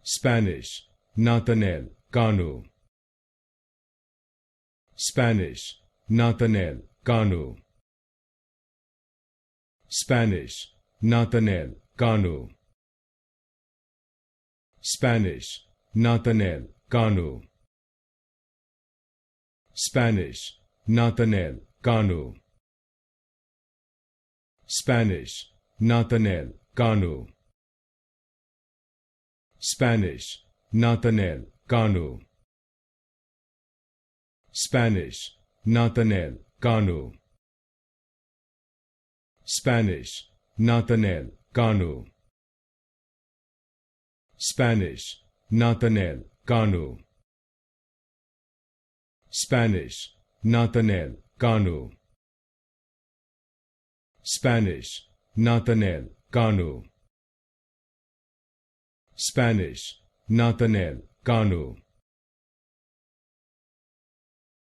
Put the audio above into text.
Spanish, Natanael Cano. Spanish, Natanael Cano. Spanish, Natanael Cano. Spanish, Natanael Cano. Spanish, Natanael Cano. Spanish, Natanael Cano. Spanish, Natanael Cano. Spanish, Natanael Cano. Spanish, Natanael Cano. Spanish, Natanael Cano. Spanish, Natanael Cano. Spanish, Natanael Cano. Spanish, Natanael Cano.